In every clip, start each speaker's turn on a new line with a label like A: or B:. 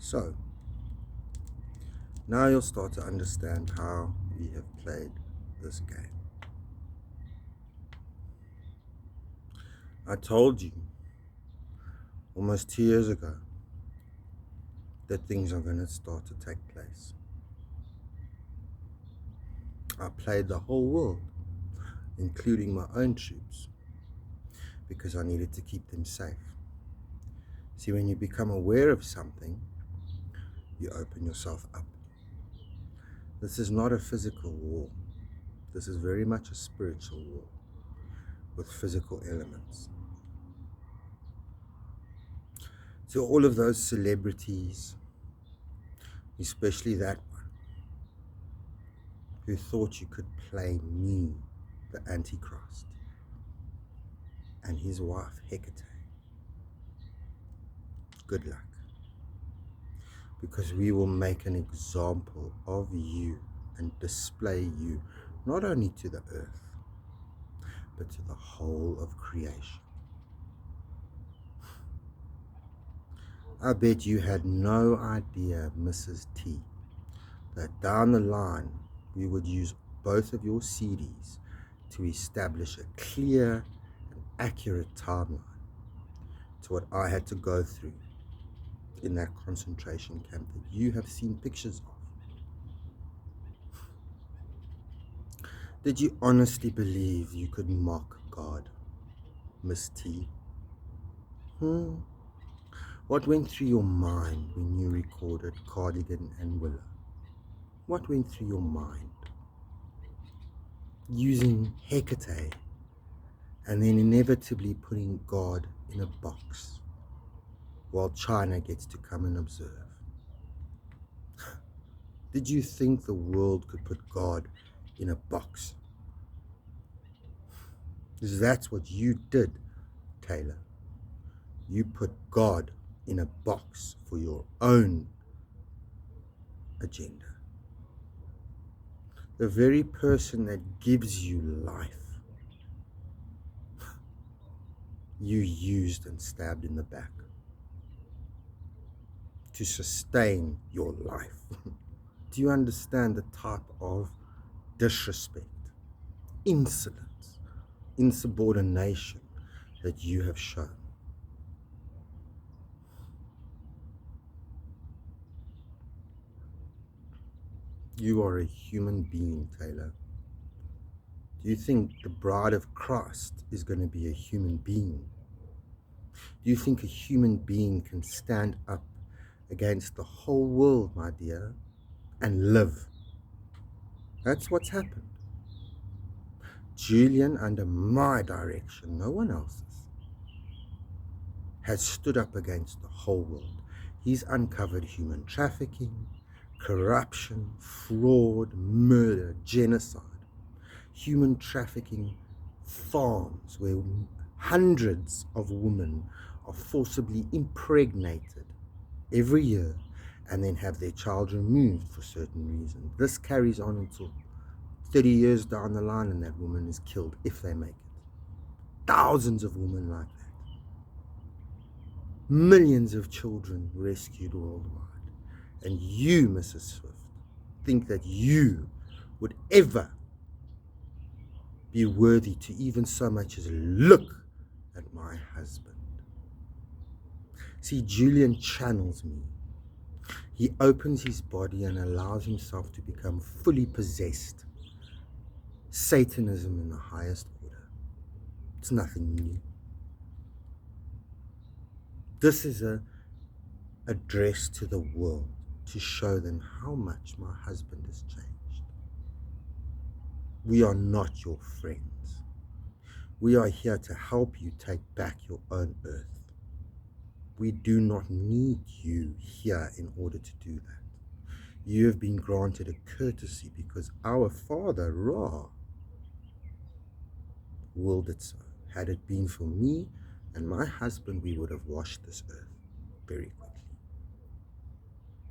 A: So, now you'll start to understand how we have played this game. I told you almost 2 years ago that things are going to start to take place. I played the whole world, including my own troops, because I needed to keep them safe. See, when you become aware of something, you open yourself up. This is not a physical war. This is very much a spiritual war with physical elements. So all of those celebrities, especially that one, who thought you could play me, the Antichrist, and his wife, Hecate, good luck. Because we will make an example of you and display you, not only to the earth, but to the whole of creation. I bet you had no idea, Mrs. T, that down the line we would use both of your CDs to establish a clear and accurate timeline to what I had to go through in that concentration camp that you have seen pictures of. Did you honestly believe you could mock God, Miss T? What went through your mind when you recorded Cardigan and Willow? What went through your mind? Using Hecate and then inevitably putting God in a box while China gets to come and observe. Did you think the world could put God in a box? Because that's what you did, Taylor. You put God in a box for your own agenda. The very person that gives you life, you used and stabbed in the back to sustain your life. Do you understand the type of disrespect, insolence, insubordination that you have shown? You are a human being, Taylor. Do you think the bride of Christ is going to be a human being? Do you think a human being can stand up against the whole world, my dear, and live? That's what's happened. Julian, under my direction, no one else's, has stood up against the whole world. He's uncovered human trafficking, corruption, fraud, murder, genocide, human trafficking farms where hundreds of women are forcibly impregnated every year and then have their child removed for certain reasons. This carries on until 30 years down the line and that woman is killed if they make it. Thousands of women like that. Millions of children rescued worldwide. And you, Mrs. Swift, think that you would ever be worthy to even so much as look at my husband. See, Julian channels me. He opens his body and allows himself to become fully possessed. Satanism in the highest order. It's nothing new. This is an address to the world to show them how much my husband has changed. We are not your friends. We are here to help you take back your own earth. We do not need you here in order to do that. You have been granted a courtesy because our father, Ra, willed it so. Had it been for me and my husband, we would have washed this earth very quickly.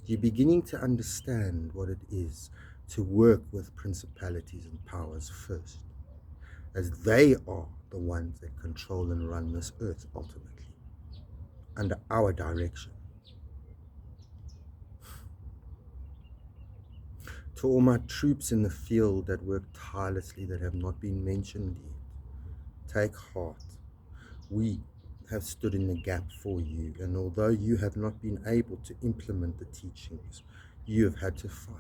A: You're beginning to understand what it is to work with principalities and powers first, as they are the ones that control and run this earth ultimately, under our direction. To all my troops in the field that work tirelessly, that have not been mentioned yet, take heart. We have stood in the gap for you, and although you have not been able to implement the teachings, you have had to fight.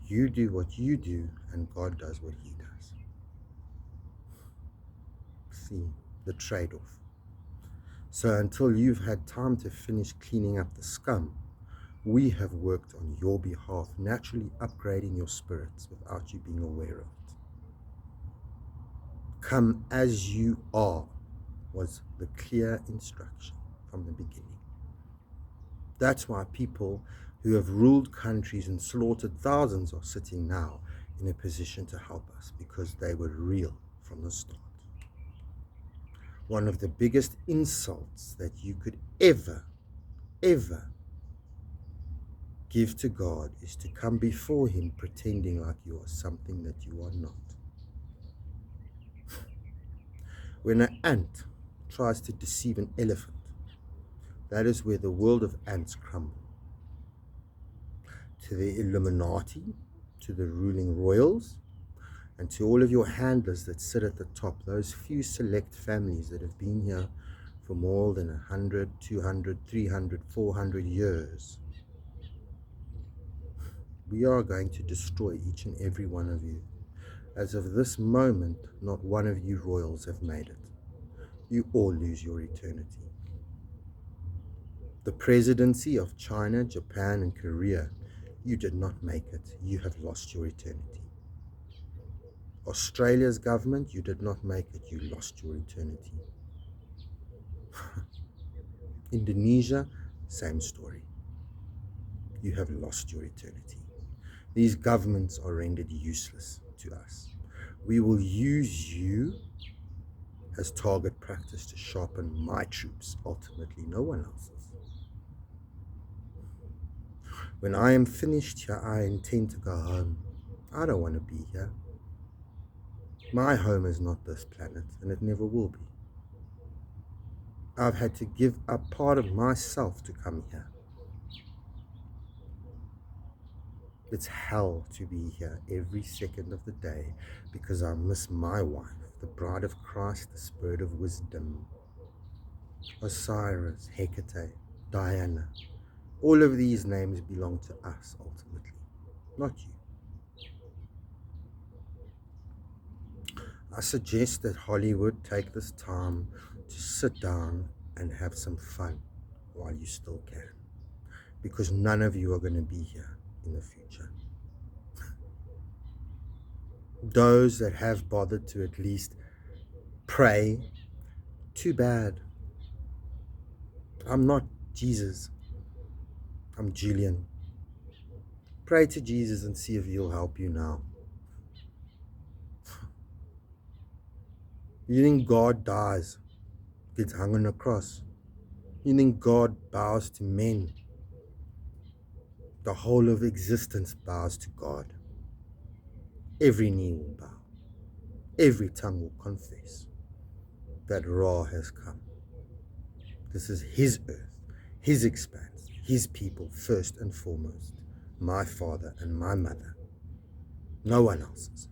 A: You do what you do, and God does what He does. See the trade-off. So until you've had time to finish cleaning up the scum, we have worked on your behalf, naturally upgrading your spirits without you being aware of it. Come as you are was the clear instruction from the beginning. That's why people who have ruled countries and slaughtered thousands are sitting now in a position to help us, because they were real from the start. One of the biggest insults that you could ever give to God is to come before Him pretending like you are something that you are not. When an ant tries to deceive an elephant, that is where the world of ants crumble. To the Illuminati, to the ruling royals, and to all of your handlers that sit at the top, those few select families that have been here for more than 100, 200, 300, 400 years, we are going to destroy each and every one of you. As of this moment, not one of you royals have made it. You all lose your eternity. The presidency of China, Japan, and Korea, you did not make it. You have lost your eternity. Australia's government, you did not make it. You lost your eternity. Indonesia, same story. You have lost your eternity. These governments are rendered useless to us. We will use you as target practice to sharpen my troops, ultimately no one else's. When I am finished here, I intend to go home. I don't want to be here. My home is not this planet, and it never will be. I've had to give up part of myself to come here. It's hell to be here every second of the day, because I miss my wife, the bride of Christ, the spirit of wisdom, Osiris, Hecate, Diana. All of these names belong to us ultimately, not you. I suggest that Hollywood take this time to sit down and have some fun while you still can, because none of you are going to be here in the future. Those that have bothered to at least pray, too bad. I'm not Jesus. I'm Julian. Pray to Jesus and see if He'll help you now. You think God dies, gets hung on a cross? You think God bows to men? The whole of existence bows to God. Every knee will bow. Every tongue will confess that Ra has come. This is His earth, His expanse, His people first and foremost. My father and my mother. No one else's.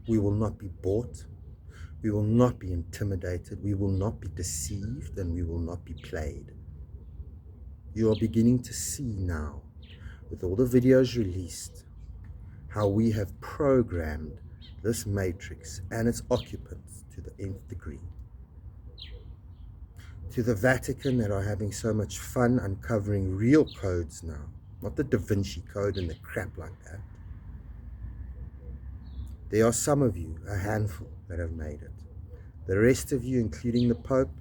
A: We will not be bought. We will not be intimidated. We will not be deceived, and we will not be played. You are beginning to see now, with all the videos released, how we have programmed this matrix and its occupants to the nth degree. To the Vatican, that are having so much fun uncovering real codes now, not the Da Vinci Code and the crap like that. There are some of you, a handful, that have made it. The rest of you, including the Pope,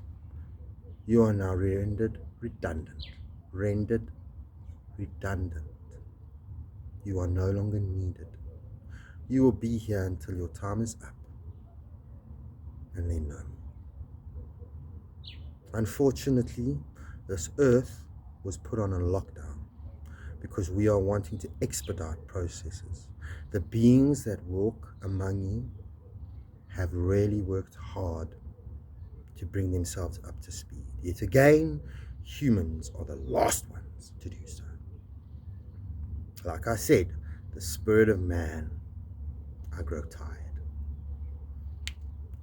A: you are now rendered redundant. You are no longer needed. You will be here until your time is up, and then no more. Unfortunately, this earth was put on a lockdown because we are wanting to expedite processes. The beings that walk among you have really worked hard to bring themselves up to speed. Yet again, humans are the last ones to do so. Like I said, the spirit of man, I grow tired.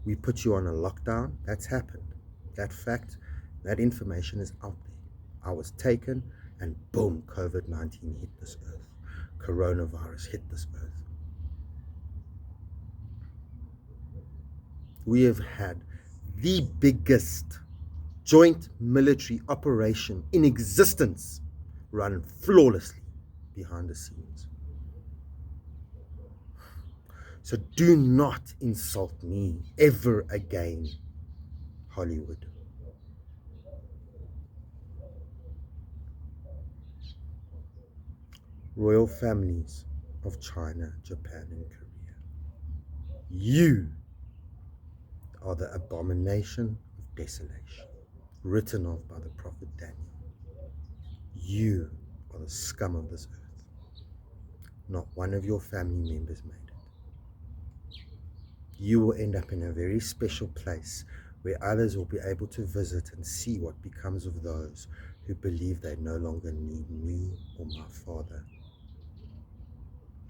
A: We put you on a lockdown. That's happened. That fact, that information is out there. I was taken, and boom, COVID-19 hit this earth. Coronavirus hit this earth. We have had the biggest joint military operation in existence run flawlessly behind the scenes. So do not insult me ever again, Hollywood. Royal families of China, Japan, and Korea. You are the abomination of desolation, written of by the prophet Daniel. You are the scum of this earth. Not one of your family members made it. You will end up in a very special place where others will be able to visit and see what becomes of those who believe they no longer need me or my Father.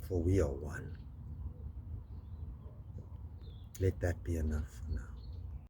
A: For we are one. Let that be enough for now.